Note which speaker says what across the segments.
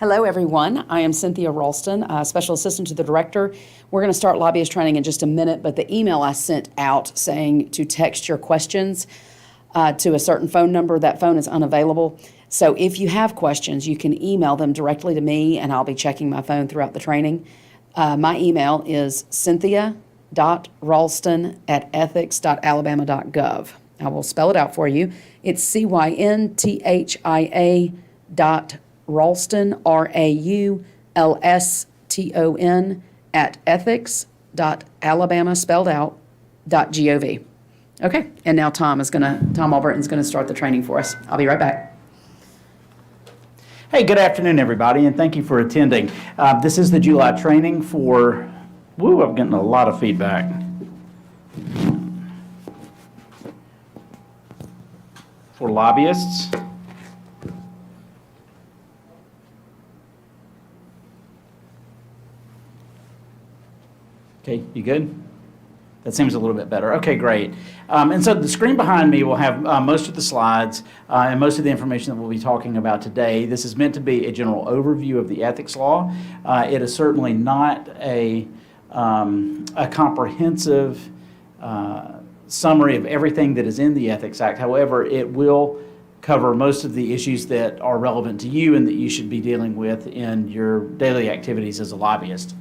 Speaker 1: Hello, everyone. I am Cynthia Ralston, Special Assistant to the Director. We're going to start lobbyist training in just a minute, but the email I sent out saying to text your questions to a certain phone number, that phone is unavailable. So if you have questions, you can email them directly to me, and I'll be checking my phone throughout the training. My email is cynthia.ralston@ethics.alabama.gov. I will spell it out for you. It's cynthia.ralston, RAULSTON, @ethics.alabama, spelled out, .gov. Okay, and now Tom Albertin's gonna start the training for us. I'll be right back.
Speaker 2: Hey, good afternoon, everybody, and thank you for attending. This is the July training for, I'm getting a lot of feedback. For lobbyists. Okay, you good? That seems a little bit better. Okay, great. And so the screen behind me will have most of the slides and most of the information that we'll be talking about today. This is meant to be a general overview of the ethics law. It is certainly not a comprehensive summary of everything that is in the Ethics Act. However, it will cover most of the issues that are relevant to you and that you should be dealing with in your daily activities as a lobbyist.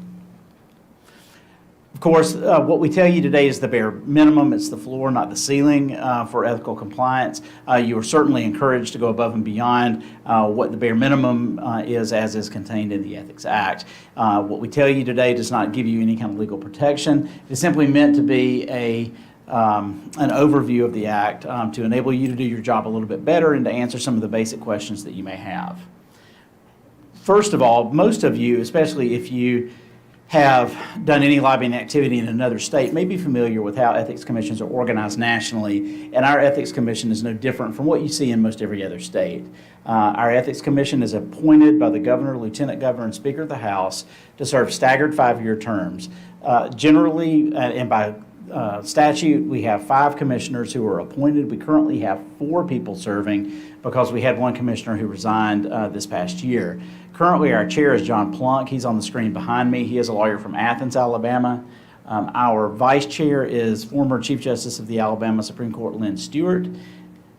Speaker 2: Of course, what we tell you today is the bare minimum. It's the floor, not the ceiling, for ethical compliance. You are certainly encouraged to go above and beyond what the bare minimum is as is contained in the Ethics Act. What we tell you today does not give you any kind of legal protection. It's simply meant to be an overview of the Act to enable you to do your job a little bit better and to answer some of the basic questions that you may have. First of all, most of you, especially if you have done any lobbying activity in another state, may be familiar with how ethics commissions are organized nationally, and our ethics commission is no different from what you see in most every other state. Our ethics commission is appointed by the governor, lieutenant governor, and speaker of the House to serve staggered 5-year terms. Generally, and by statute, we have 5 commissioners who are appointed. We currently have 4 people serving because we had 1 commissioner who resigned this past year. Currently, our chair is John Plunk. He's on the screen behind me. He is a lawyer from Athens, Alabama. Our vice chair is former Chief Justice of the Alabama Supreme Court, Lynn Stewart.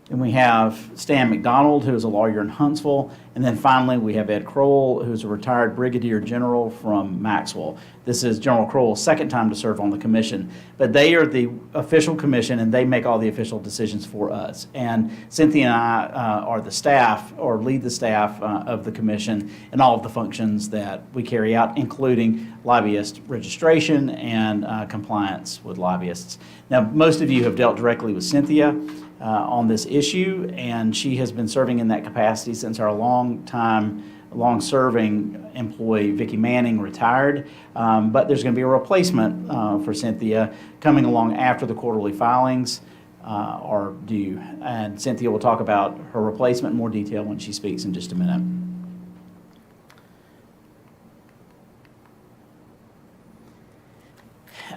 Speaker 2: And we have Stan McDonald, who is a lawyer in Huntsville. And then finally, we have Ed Crowell, who's a retired brigadier general from Maxwell. This is General Crowell's second time to serve on the commission. But they are the official commission, and they make all the official decisions for us. And Cynthia and I are the staff, or lead the staff of the commission and all of the functions that we carry out, including lobbyist registration and compliance with lobbyists. Now, most of you have dealt directly with Cynthia on this issue, and she has been serving in that capacity since our long-serving employee, Vicki Manning, retired. But there's going to be a replacement for Cynthia coming along after the quarterly filings are due. And Cynthia will talk about her replacement in more detail when she speaks in just a minute.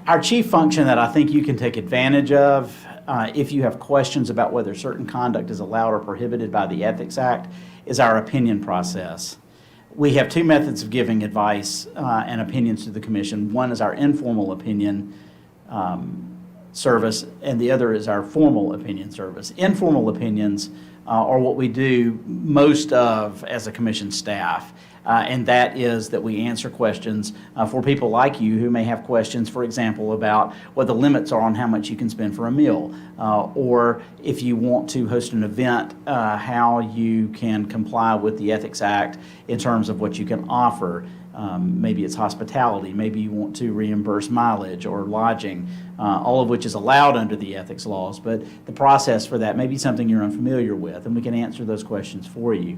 Speaker 2: Our chief function that I think you can take advantage of if you have questions about whether certain conduct is allowed or prohibited by the Ethics Act is our opinion process. We have 2 methods of giving advice and opinions to the Commission. One is our informal opinion service, and the other is our formal opinion service. Informal opinions are what we do most of as a Commission staff. And that is that we answer questions for people like you who may have questions, for example, about what the limits are on how much you can spend for a meal, or if you want to host an event, how you can comply with the Ethics Act in terms of what you can offer. Maybe it's hospitality, maybe you want to reimburse mileage or lodging, all of which is allowed under the ethics laws, but the process for that may be something you're unfamiliar with, and we can answer those questions for you.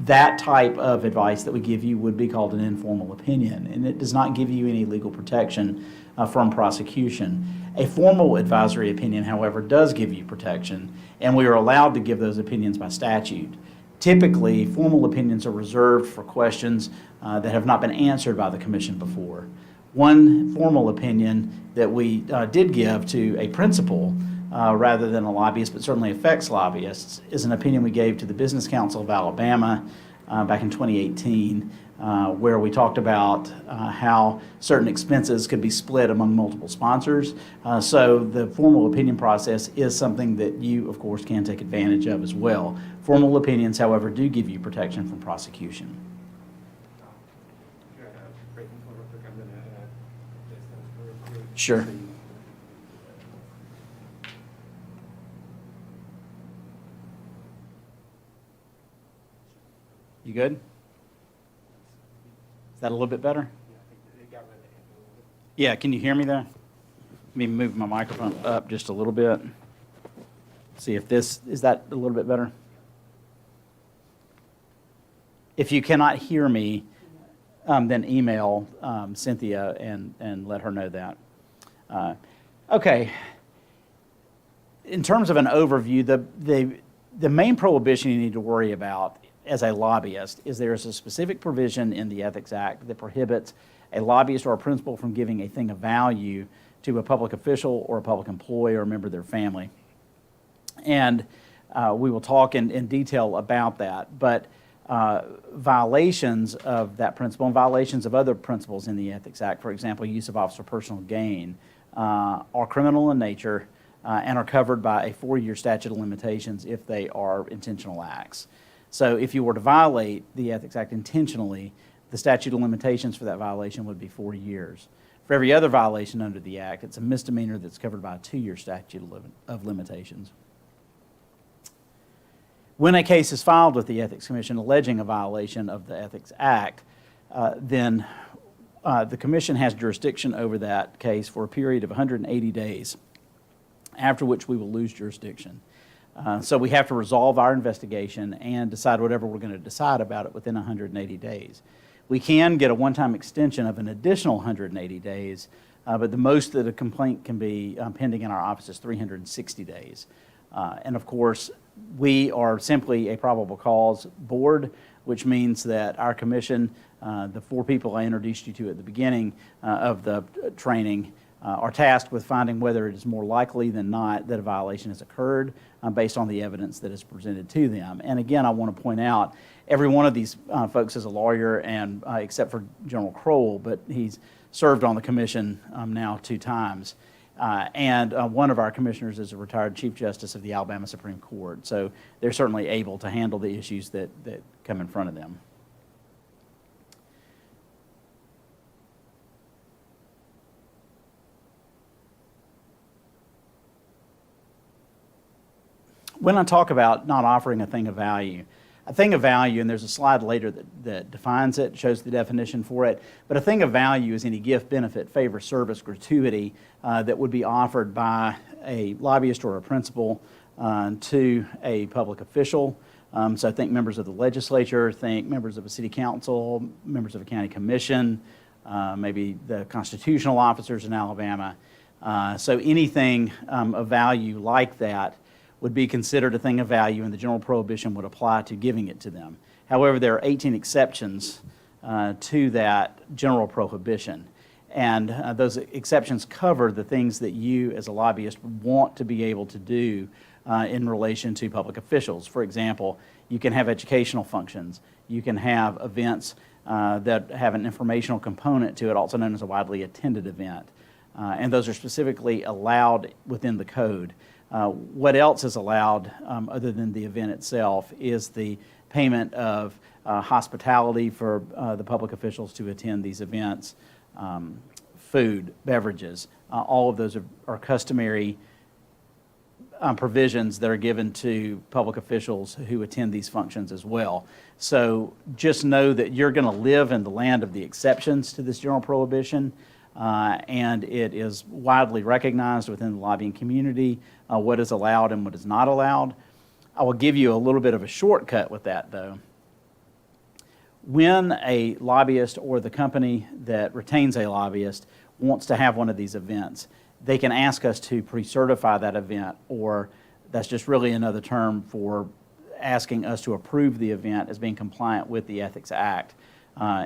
Speaker 2: That type of advice that we give you would be called an informal opinion, and it does not give you any legal protection from prosecution. A formal advisory opinion, however, does give you protection, and we are allowed to give those opinions by statute. Typically, formal opinions are reserved for questions that have not been answered by the Commission before. One formal opinion that we did give to a principal rather than a lobbyist, but certainly affects lobbyists, is an opinion we gave to the Business Council of Alabama, back in 2018, where we talked about how certain expenses could be split among multiple sponsors. So the formal opinion process is something that you, of course, can take advantage of as well. Formal opinions, however, do give you protection from prosecution. Sure. You good? Is that a little bit better? Yeah, can you hear me there? Let me move my microphone up just a little bit. See if this, is that a little bit better? If you cannot hear me, then email Cynthia and let her know that. Okay. In terms of an overview, the main prohibition you need to worry about as a lobbyist is there is a specific provision in the Ethics Act that prohibits a lobbyist or a principal from giving a thing of value to a public official or a public employee or a member of their family. And we will talk in detail about that. But violations of that principle and violations of other principles in the Ethics Act, for example, use of office for personal gain, are criminal in nature and are covered by a 4-year statute of limitations if they are intentional acts. So if you were to violate the Ethics Act intentionally, the statute of limitations for that violation would be 4 years. For every other violation under the Act, it's a misdemeanor that's covered by a 2-year statute of limitations. When a case is filed with the Ethics Commission alleging a violation of the Ethics Act, then the Commission has jurisdiction over that case for a period of 180 days, after which we will lose jurisdiction. So we have to resolve our investigation and decide whatever we're going to decide about it within 180 days. We can get a one-time extension of an additional 180 days, but the most that a complaint can be pending in our office is 360 days. And of course, we are simply a probable cause board, which means that our commission, the 4 people I introduced you to at the beginning of the training, are tasked with finding whether it is more likely than not that a violation has occurred based on the evidence that is presented to them. And again, I want to point out, every one of these folks is a lawyer, and except for General Kroll, but he's served on the commission now 2 times. And one of our commissioners is a retired Chief Justice of the Alabama Supreme Court. So they're certainly able to handle the issues that come in front of them. When I talk about not offering a thing of value, and there's a slide later that defines it, shows the definition for it, but a thing of value is any gift, benefit, favor, service, gratuity that would be offered by a lobbyist or a principal to a public official. So think members of the legislature, think members of a city council, members of a county commission, maybe the constitutional officers in Alabama. So anything of value like that would be considered a thing of value, and the general prohibition would apply to giving it to them. However, there are 18 exceptions to that general prohibition, and those exceptions cover the things that you as a lobbyist want to be able to do in relation to public officials. For example, you can have educational functions, you can have events that have an informational component to it, also known as a widely attended event, and those are specifically allowed within the code. What else is allowed other than the event itself is the payment of hospitality for the public officials to attend these events, food, beverages. All of those are customary provisions that are given to public officials who attend these functions as well. So just know that you're going to live in the land of the exceptions to this general prohibition. And it is widely recognized within the lobbying community what is allowed and what is not allowed. I will give you a little bit of a shortcut with that, though. When a lobbyist or the company that retains a lobbyist wants to have one of these events, they can ask us to pre-certify that event, or that's just really another term for asking us to approve the event as being compliant with the Ethics Act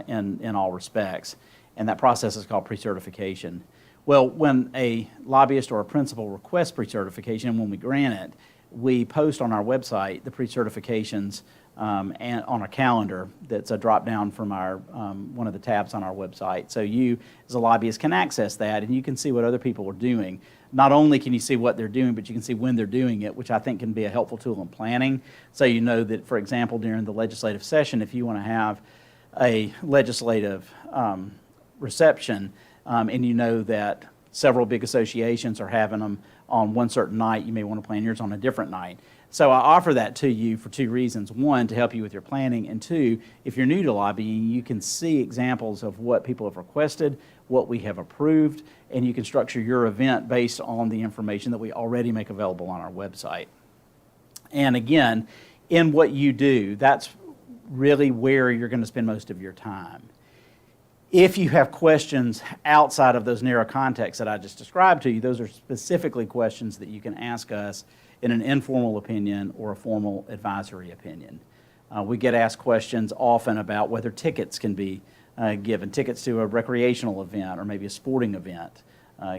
Speaker 2: in all respects. And that process is called pre-certification. Well, when a lobbyist or a principal requests pre-certification, and when we grant it, we post on our website the pre-certifications and on a calendar that's a drop-down from our one of the tabs on our website. So you, as a lobbyist, can access that, and you can see what other people are doing. Not only can you see what they're doing, but you can see when they're doing it, which I think can be a helpful tool in planning. So you know that, for example, during the legislative session, if you want to have a legislative reception, and you know that several big associations are having them on one certain night, you may want to plan yours on a different night. So I offer that to you for two reasons. One, to help you with your planning, and two, if you're new to lobbying, you can see examples of what people have requested, what we have approved, and you can structure your event based on the information that we already make available on our website. And again, in what you do, that's really where you're going to spend most of your time. If you have questions outside of those narrow contexts that I just described to you, those are specifically questions that you can ask us in an informal opinion or a formal advisory opinion. We get asked questions often about whether tickets can be given, tickets to a recreational event or maybe a sporting event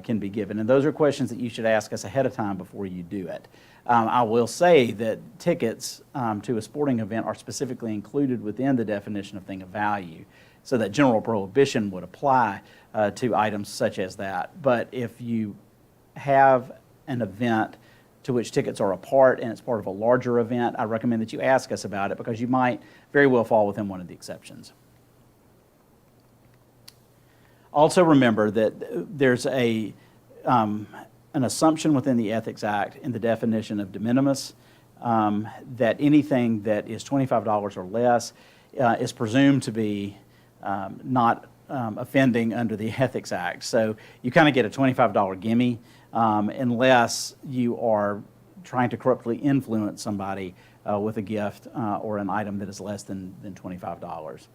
Speaker 2: can be given. And those are questions that you should ask us ahead of time before you do it. I will say that tickets to a sporting event are specifically included within the definition of thing of value, so that general prohibition would apply to items such as that. But if you have an event to which tickets are a part and it's part of a larger event, I recommend that you ask us about it, because you might very well fall within one of the exceptions. Also remember that there's an assumption within the Ethics Act in the definition of de minimis that anything that is $25 or less is presumed to be not offending under the Ethics Act. So you kind of get a $25 gimme unless you are trying to corruptly influence somebody with a gift or an item that is less than $25.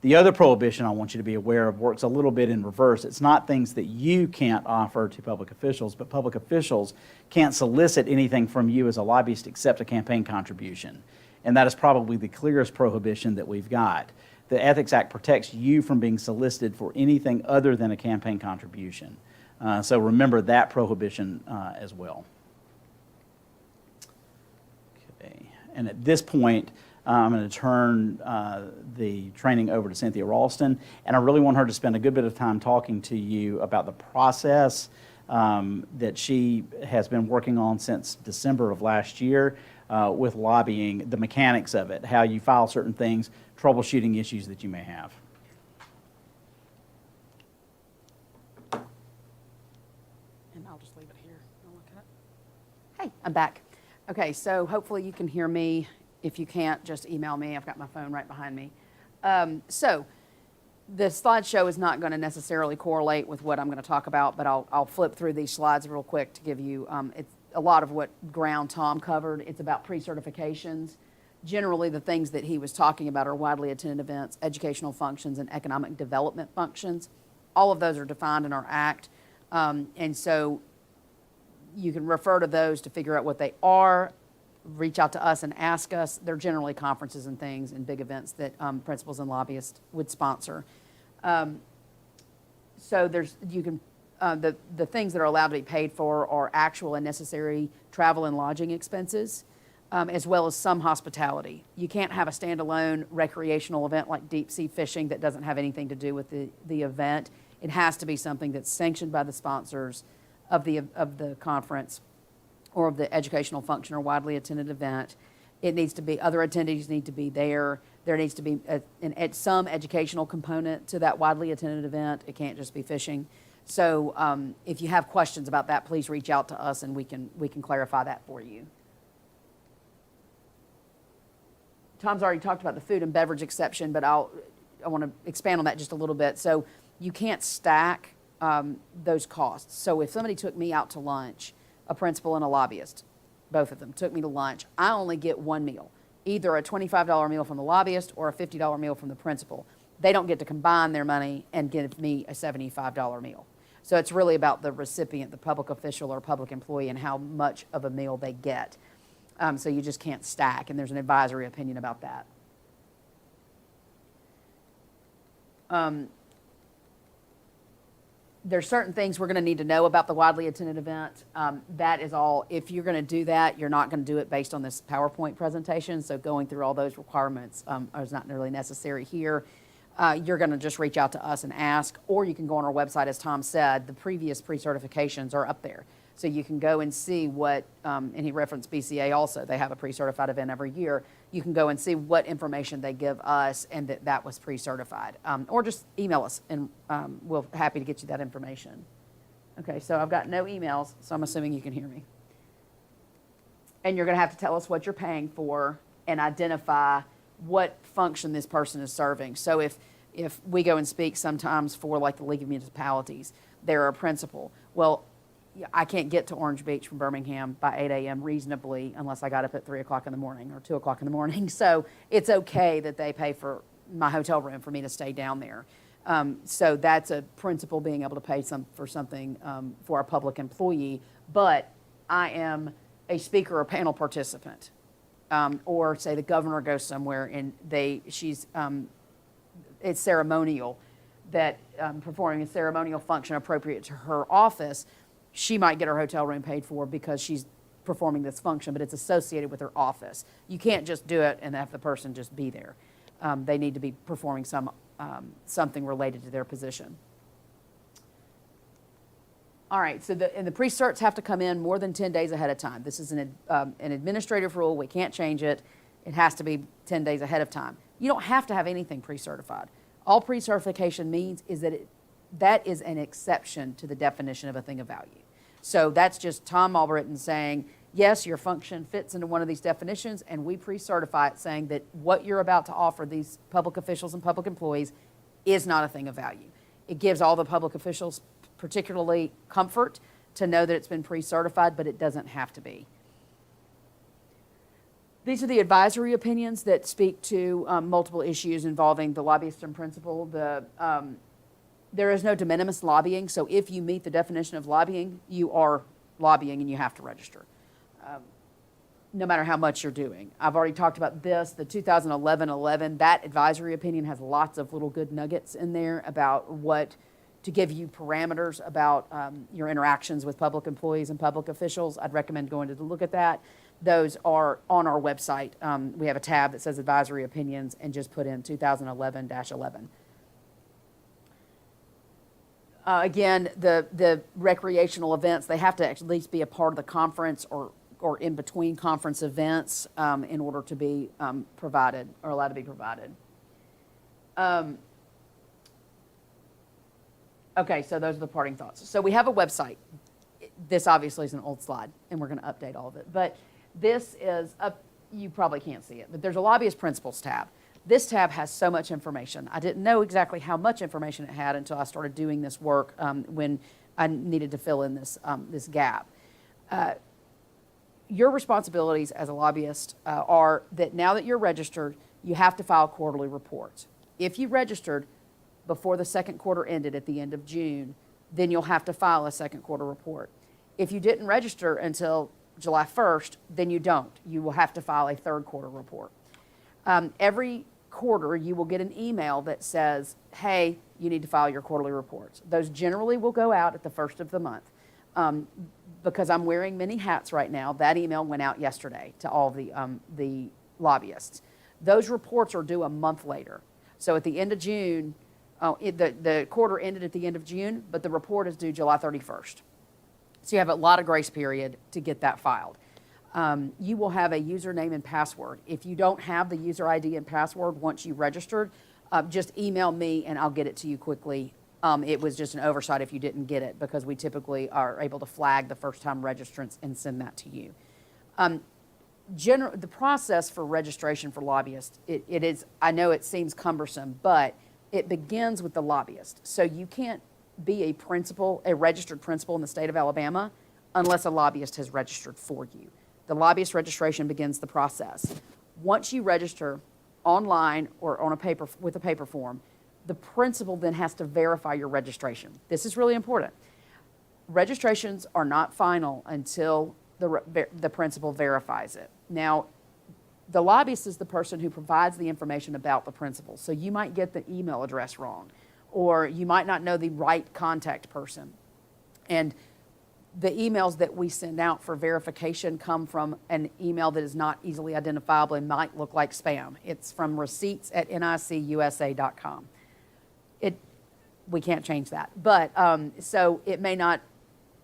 Speaker 2: The other prohibition I want you to be aware of works a little bit in reverse. It's not things that you can't offer to public officials, but public officials can't solicit anything from you as a lobbyist except a campaign contribution. And that is probably the clearest prohibition that we've got. The Ethics Act protects you from being solicited for anything other than a campaign contribution. So remember that prohibition as well. Okay. And at this point, I'm going to turn the training over to Cynthia Ralston, and I really want her to spend a good bit of time talking to you about the process that she has been working on since December of last year with lobbying, the mechanics of it, how you file certain things, troubleshooting issues that you may have.
Speaker 1: And I'll just leave it here. Don't look at it. Hey, I'm back. Okay, so hopefully you can hear me. If you can't, just email me. I've got my phone right behind me. So the slideshow is not going to necessarily correlate with what I'm going to talk about, but I'll flip through these slides real quick to give you it's a lot of what ground Tom covered. It's about pre-certifications. Generally, the things that he was talking about are widely attended events, educational functions, and economic development functions. All of those are defined in our Act, and so you can refer to those to figure out what they are. Reach out to us and ask us. They're generally conferences and things and big events that principals and lobbyists would sponsor. So the things that are allowed to be paid for are actual and necessary travel and lodging expenses, as well as some hospitality. You can't have a standalone recreational event like deep sea fishing that doesn't have anything to do with the event. It has to be something that's sanctioned by the sponsors of the conference or of the educational function or widely attended event. It needs to be, other attendees need to be there. There needs to be some educational component to that widely attended event. It can't just be fishing. So if you have questions about that, please reach out to us and we can clarify that for you. Tom's already talked about the food and beverage exception, but I want to expand on that just a little bit. So you can't stack those costs. So if somebody took me out to lunch, a principal and a lobbyist, both of them took me to lunch, I only get one meal, either a $25 meal from the lobbyist or a $50 meal from the principal. They don't get to combine their money and give me a $75 meal. So it's really about the recipient, the public official or public employee, and how much of a meal they get. So you just can't stack, and there's an advisory opinion about that. there's certain things we're going to need to know about the widely attended event. That is all. If you're going to do that, you're not going to do it based on this PowerPoint presentation. So going through all those requirements is not really necessary here. You're going to just reach out to us and ask, or you can go on our website, as Tom said. The previous pre-certifications are up there. So you can go and see what, and he referenced BCA also. They have a pre-certified event every year. You can go and see what information they give us and that was pre-certified. Or just email us, and we're happy to get you that information. Okay, so I've got no emails, so I'm assuming you can hear me. And you're going to have to tell us what you're paying for and identify what function this person is serving. So if we go and speak sometimes for like the League of Municipalities, they're a principal. Well, I can't get to Orange Beach from Birmingham by 8 a.m. reasonably unless I got up at 3 o'clock in the morning or 2 o'clock in the morning. So it's okay that they pay for my hotel room for me to stay down there. So that's a principal being able to pay for something for a public employee. But I am a speaker or panel participant. Or say the governor goes somewhere and it's ceremonial, that performing a ceremonial function appropriate to her office, she might get her hotel room paid for because she's performing this function, but it's associated with her office. You can't just do it and have the person just be there. They need to be performing something related to their position. All right, so the pre-certs have to come in more than 10 days ahead of time. This is an administrative rule. We can't change it. It has to be 10 days ahead of time. You don't have to have anything pre-certified. All pre-certification means is that is an exception to the definition of a thing of value. So that's just Tom Albritton saying, yes, your function fits into one of these definitions, and we pre-certify it saying that what you're about to offer these public officials and public employees is not a thing of value. It gives all the public officials particularly comfort to know that it's been pre-certified, but it doesn't have to be. These are the advisory opinions that speak to multiple issues involving the lobbyist and principal. There is no de minimis lobbying, so if you meet the definition of lobbying, you are lobbying and you have to register, no matter how much you're doing. I've already talked about this, the 2011-11, that advisory opinion has lots of little good nuggets in there about to give you parameters about your interactions with public employees and public officials. I'd recommend going to look at that. Those are on our website. We have a tab that says advisory opinions and just put in 2011-11. Again, the recreational events, they have to at least be a part of the conference or in between conference events in order to be provided or allowed to be provided. Okay, so those are the parting thoughts. So we have a website. This obviously is an old slide, and we're going to update all of it. But this is you probably can't see it, but there's a Lobbyist Principles tab. This tab has so much information. I didn't know exactly how much information it had until I started doing this work when I needed to fill in this gap. Your responsibilities as a lobbyist are that now that you're registered, you have to file quarterly reports. If you registered before the second quarter ended at the end of June, then you'll have to file a second quarter report. If you didn't register until July 1st, then you don't. You will have to file a third quarter report. Every quarter, you will get an email that says, hey, you need to file your quarterly reports. Those generally will go out at the first of the month. Because I'm wearing many hats right now, that email went out yesterday to all the lobbyists. Those reports are due a month later. So at the end of June, the quarter ended at the end of June, but the report is due July 31st. So you have a lot of grace period to get that filed. You will have a username and password. If you don't have the user ID and password once you registered, just email me and I'll get it to you quickly. It was just an oversight if you didn't get it because we typically are able to flag the first-time registrants and send that to you. The process for registration for lobbyists, it is, I know it seems cumbersome, but it begins with the lobbyist. So you can't be a registered principal in the state of Alabama unless a lobbyist has registered for you. The lobbyist registration begins the process. Once you register online or on with a paper form, the principal then has to verify your registration. This is really important. Registrations are not final until the principal verifies it. Now, the lobbyist is the person who provides the information about the principal. So you might get the email address wrong, or you might not know the right contact person. And the emails that we send out for verification come from an email that is not easily identifiable and might look like spam. It's from receipts@nicusa.com. We can't change that. But so it may not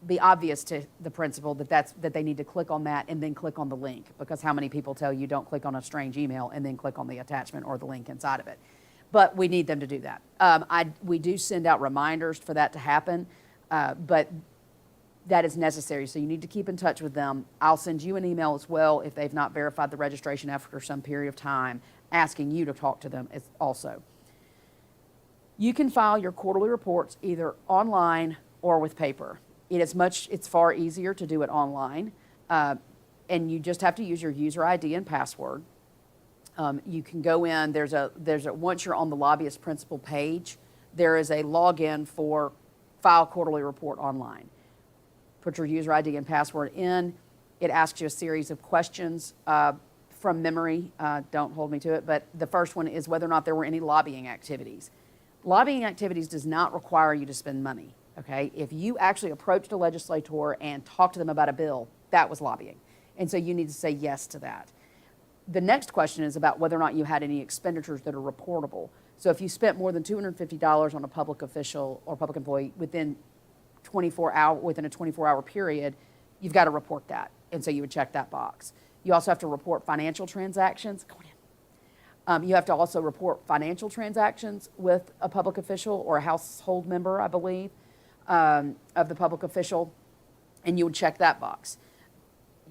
Speaker 1: be obvious to the principal that they need to click on that and then click on the link, because how many people tell you don't click on a strange email and then click on the attachment or the link inside of it? But we need them to do that. We do send out reminders for that to happen, but that is necessary. So you need to keep in touch with them. I'll send you an email as well if they've not verified the registration after some period of time, asking you to talk to them also. You can file your quarterly reports either online or with paper. It's far easier to do it online, and you just have to use your user ID and password. You can go in, once you're on the Lobbyist Principal page, there is a login for file quarterly report online. Put your user ID and password in. It asks you a series of questions from memory. Don't hold me to it, but the first one is whether or not there were any lobbying activities. Lobbying activities does not require you to spend money, okay? If you actually approached a legislator and talked to them about a bill, that was lobbying. And so you need to say yes to that. The next question is about whether or not you had any expenditures that are reportable. So if you spent more than $250 on a public official or public employee within a 24-hour period, you've got to report that. And so you would check that box. You also have to report financial transactions. Come on in. You have to also report financial transactions with a public official or a household member, I believe, of the public official, and you would check that box.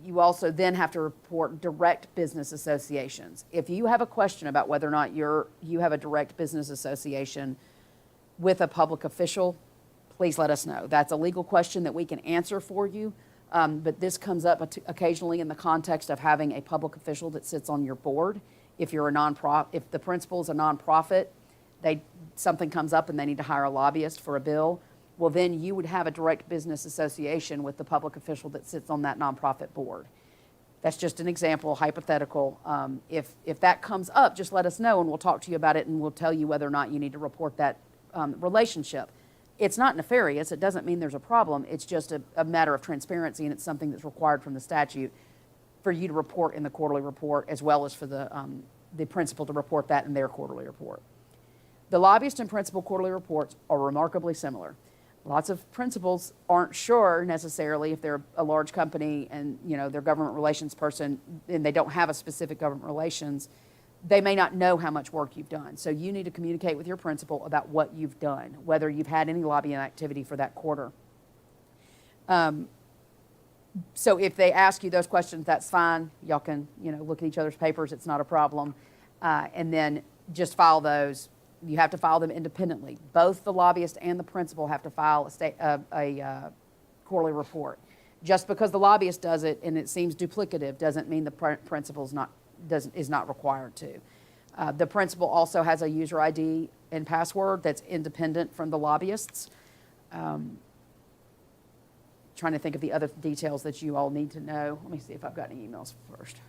Speaker 1: You also then have to report direct business associations. If you have a question about whether or not you have a direct business association with a public official, please let us know. That's a legal question that we can answer for you, but this comes up occasionally in the context of having a public official that sits on your board. If you're a nonprofit, if the principal is a nonprofit, something comes up and they need to hire a lobbyist for a bill, well, then you would have a direct business association with the public official that sits on that nonprofit board. That's just an example, hypothetical. If that comes up, just let us know and we'll talk to you about it and we'll tell you whether or not you need to report that relationship. It's not nefarious. It doesn't mean there's a problem. It's just a matter of transparency, and it's something that's required from the statute for you to report in the quarterly report, as well as for the principal to report that in their quarterly report. The lobbyist and principal quarterly reports are remarkably similar. Lots of principals aren't sure necessarily if they're a large company and they're government relations person and they don't have a specific government relations. They may not know how much work you've done. So you need to communicate with your principal about what you've done, whether you've had any lobbying activity for that quarter. So if they ask you those questions, that's fine. Y'all can, look at each other's papers. It's not a problem. And then just file those. You have to file them independently. Both the lobbyist and the principal have to file a quarterly report. Just because the lobbyist does it and it seems duplicative doesn't mean the principal is not required to. The principal also has a user ID and password that's independent from the lobbyists. Trying to think of the other details that you all need to know. Let me see if I've got any emails first.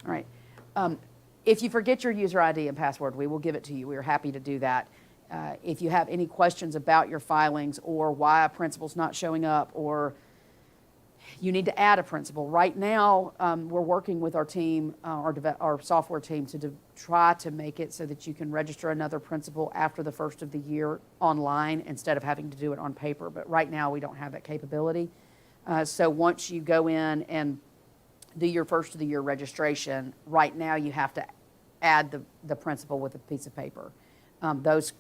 Speaker 1: All right. If you forget your user ID and password, we will give it to you. We are happy to do that. If you have any questions about your filings or why a principal's not showing up, or you need to add a principal. Right now, we're working with our team, our software team, to try to make it so that you can register another principal after the first of the year online instead of having to do it on paper. But right now, we don't have that capability. So once you go in and do your first of the year registration, right now you have to add the principal with a piece of paper. Those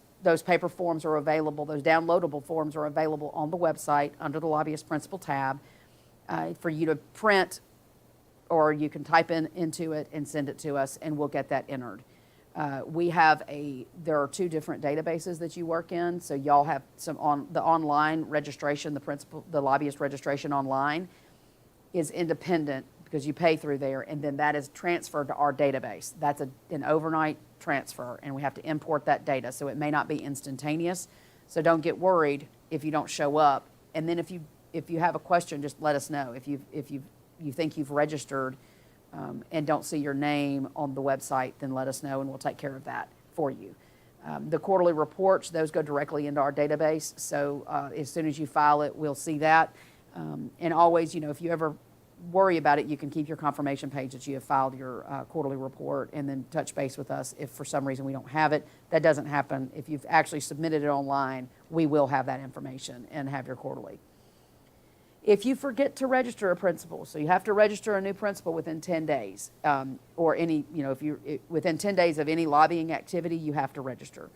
Speaker 1: paper forms are available. Those downloadable forms are available on the website under the Lobbyist Principles Tab. For you to print, or you can type into it and send it to us, and we'll get that entered. There are two different databases that you work in, so y'all have the online registration, the lobbyist registration online is independent because you pay through there, and then that is transferred to our database. That's an overnight transfer, and we have to import that data, so it may not be instantaneous, so don't get worried if you don't show up. And then if you have a question, just let us know. If you think you've registered and don't see your name on the website, then let us know and we'll take care of that for you. The quarterly reports, those go directly into our database, so as soon as you file it, we'll see that. And always, if you ever worry about it, you can keep your confirmation page that you have filed your quarterly report and then touch base with us if for some reason we don't have it. That doesn't happen. If you've actually submitted it online, we will have that information and have your quarterly. If you forget to register a principal, so you have to register a new principal within 10 days, or any, if you're within 10 days of any lobbying activity, you have to register.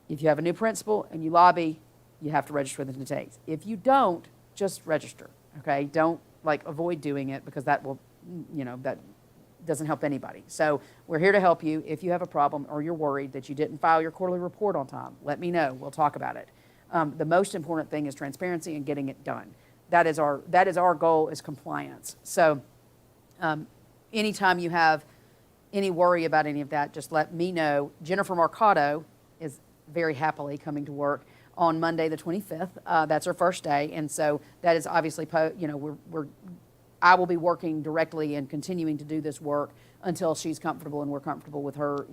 Speaker 1: If you have a new principal and you lobby, you have to register within 10 days. If you don't, just register, okay? Don't avoid doing it, because that will, that doesn't help anybody. So we're here to help you. If you have a problem or you're worried that you didn't file your quarterly report on time, let me know. We'll talk about it. The most important thing is transparency and getting it done. That is our goal, is compliance. So anytime you have any worry about any of that, just let me know. Jennifer Marcato is very happily coming to work on Monday the 25th. That's her first day, and so that is obviously, I will be working directly and continuing to do this work until she's comfortable and we're comfortable with her,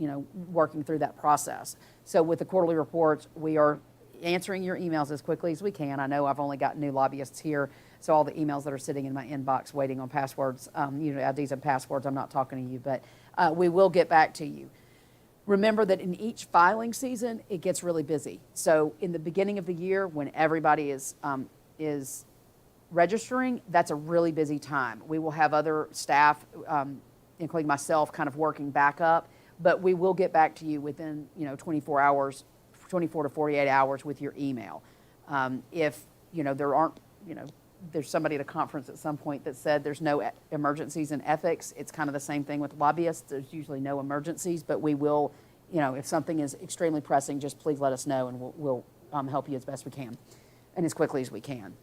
Speaker 1: working through that process. So with the quarterly reports, we are answering your emails as quickly as we can. I know I've only got new lobbyists here, so all the emails that are sitting in my inbox waiting on passwords, IDs and passwords, I'm not talking to you, but we will get back to you. Remember that in each filing season, it gets really busy. So in the beginning of the year, when everybody is registering, that's a really busy time. We will have other staff, including myself, kind of working back up, but we will get back to you within 24 hours, 24 to 48 hours with your email. If there aren't, there's somebody at a conference at some point that said there's no emergencies in ethics. It's kind of the same thing with lobbyists. There's usually no emergencies, but we will, if something is extremely pressing, just please let us know, and we'll help you as best we can and as quickly as we can.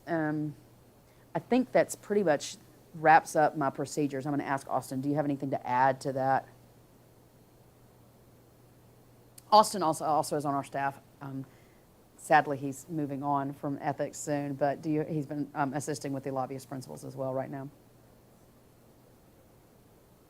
Speaker 1: I think that's pretty much wraps up my procedures. I'm going to ask Austin, do you have anything to add to that? Austin also is on our staff. Sadly, he's moving on from ethics soon, but he's been assisting with the Lobbyist Principles as well right now.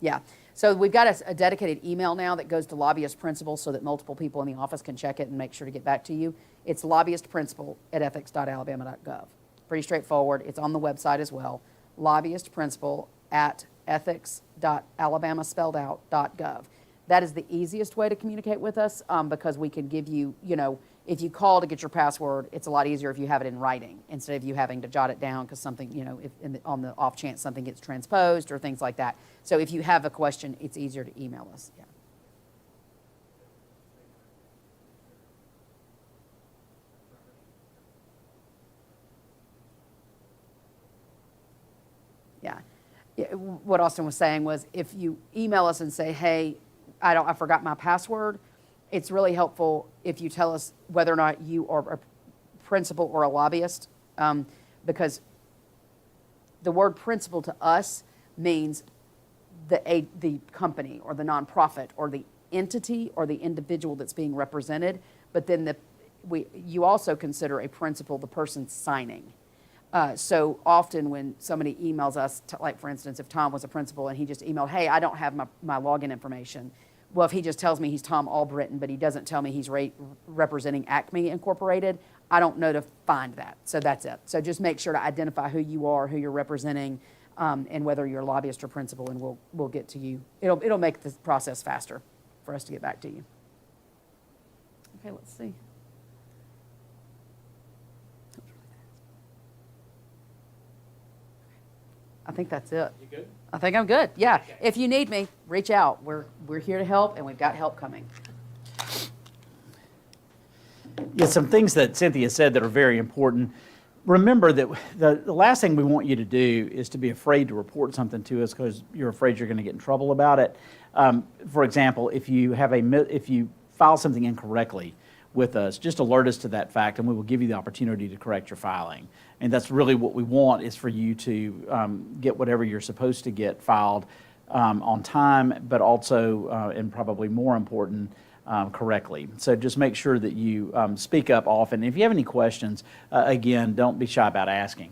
Speaker 1: Yeah, so we've got a dedicated email now that goes to Lobbyist Principles so that multiple people in the office can check it and make sure to get back to you. It's lobbyistprincipal@ethics.alabama.gov. Pretty straightforward. It's on the website as well. lobbyistprincipal@ethics.alabama.gov. That is the easiest way to communicate with us, because we can give you, if you call to get your password, it's a lot easier if you have it in writing instead of you having to jot it down, because something, if on the off chance something gets transposed or things like that. So if you have a question, it's easier to email us. Yeah. Yeah. What Austin was saying was, if you email us and say, hey, I forgot my password, it's really helpful if you tell us whether or not you are a principal or a lobbyist, because the word principal to us means the company or the nonprofit or the entity or the individual that's being represented, but then you also consider a principal the person signing. So often when somebody emails us, like for instance, if Tom was a principal and he just emailed, hey, I don't have my login information. Well, if he just tells me he's Tom Albritton, but he doesn't tell me he's representing Acme Incorporated, I don't know to find that. So that's it. So just make sure to identify who you are, who you're representing, and whether you're a lobbyist or principal, and we'll get to you. It'll make the process faster for us to get back to you. Okay, let's see. I think that's it.
Speaker 3: You good?
Speaker 1: I think I'm good. Yeah.
Speaker 3: Okay.
Speaker 1: If you need me, reach out. We're here to help, and we've got help coming.
Speaker 2: Yeah, some things that Cynthia said that are very important. Remember that the last thing we want you to do is to be afraid to report something to us because you're afraid you're going to get in trouble about it. For example, if you file something incorrectly with us, just alert us to that fact, and we will give you the opportunity to correct your filing. And that's really what we want, is for you to get whatever you're supposed to get filed on time, but also, and probably more important, correctly. So just make sure that you speak up often. If you have any questions, again, don't be shy about asking.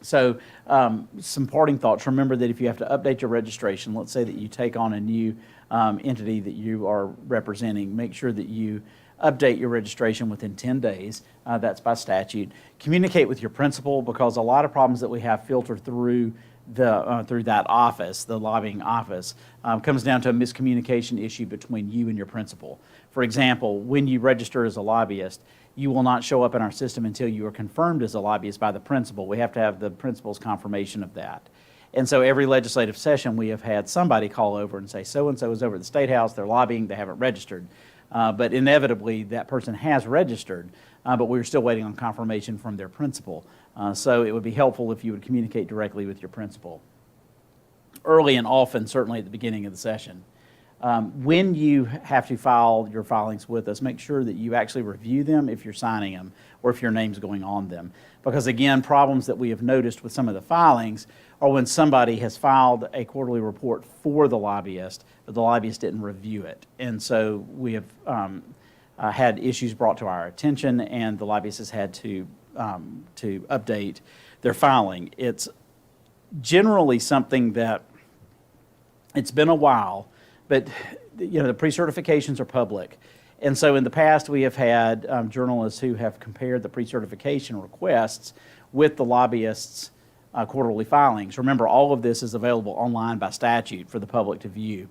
Speaker 2: So some parting thoughts. Remember that if you have to update your registration, let's say that you take on a new entity that you are representing, make sure that you update your registration within 10 days. That's by statute. Communicate with your principal, because a lot of problems that we have filter through that office, the lobbying office, comes down to a miscommunication issue between you and your principal. For example, when you register as a lobbyist, you will not show up in our system until you are confirmed as a lobbyist by the principal. We have to have the principal's confirmation of that. And so every legislative session, we have had somebody call over and say, so-and-so is over at the State House, they're lobbying, they haven't registered. But inevitably, that person has registered, but we're still waiting on confirmation from their principal. So it would be helpful if you would communicate directly with your principal, early and often, certainly at the beginning of the session. When you have to file your filings with us, make sure that you actually review them if you're signing them or if your name's going on them. Because again, problems that we have noticed with some of the filings are when somebody has filed a quarterly report for the lobbyist, but the lobbyist didn't review it. And so we have had issues brought to our attention, and the lobbyist has had to update their filing. It's generally something that it's been a while, but the pre-certifications are public. And so in the past, we have had journalists who have compared the pre-certification requests with the lobbyists' quarterly filings. Remember, all of this is available online by statute for the public to view.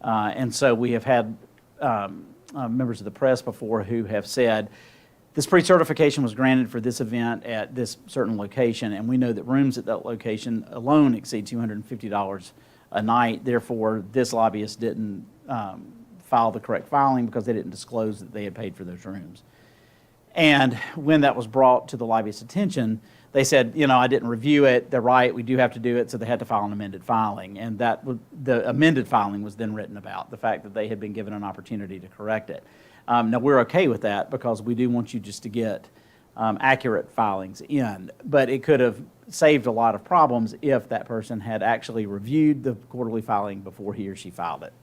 Speaker 2: And so we have had members of the press before who have said, this pre-certification was granted for this event at this certain location, and we know that rooms at that location alone exceed $250 a night. Therefore, this lobbyist didn't file the correct filing because they didn't disclose that they had paid for those rooms. And when that was brought to the lobbyist's attention, they said, I didn't review it. They're right. We do have to do it. So they had to file an amended filing. And the amended filing was then written about, the fact that they had been given an opportunity to correct it. Now, we're okay with that because we do want you just to get accurate filings in. But it could have saved a lot of problems if that person had actually reviewed the quarterly filing before he or she filed it.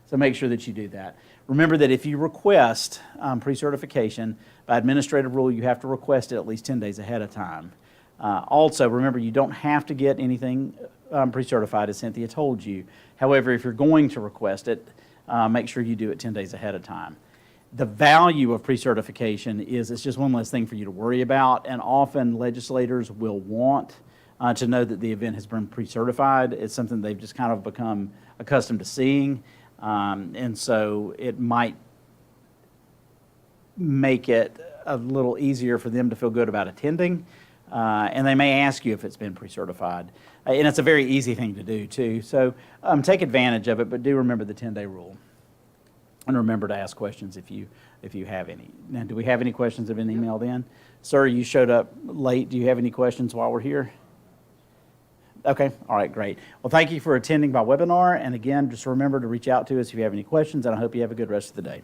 Speaker 2: So make sure that you do that. Remember that if you request pre-certification, by administrative rule, you have to request it at least 10 days ahead of time. Also, remember, you don't have to get anything pre-certified, as Cynthia told you. However, if you're going to request it, make sure you do it 10 days ahead of time. The value of pre-certification is it's just one less thing for you to worry about, and often legislators will want to know that the event has been pre-certified. It's something they've just kind of become accustomed to seeing, and so it might make it a little easier for them to feel good about attending, and they may ask you if it's been pre-certified, and it's a very easy thing to do too. So take advantage of it, but do remember the 10-day rule. And remember to ask questions if you have any. Now, do we have any questions that have been emailed in? Sir, you showed up late. Do you have any questions while we're here? Okay, all right, great. Well, thank you for attending my webinar. And again, just remember to reach out to us if you have any questions, and I hope you have a good rest of the day.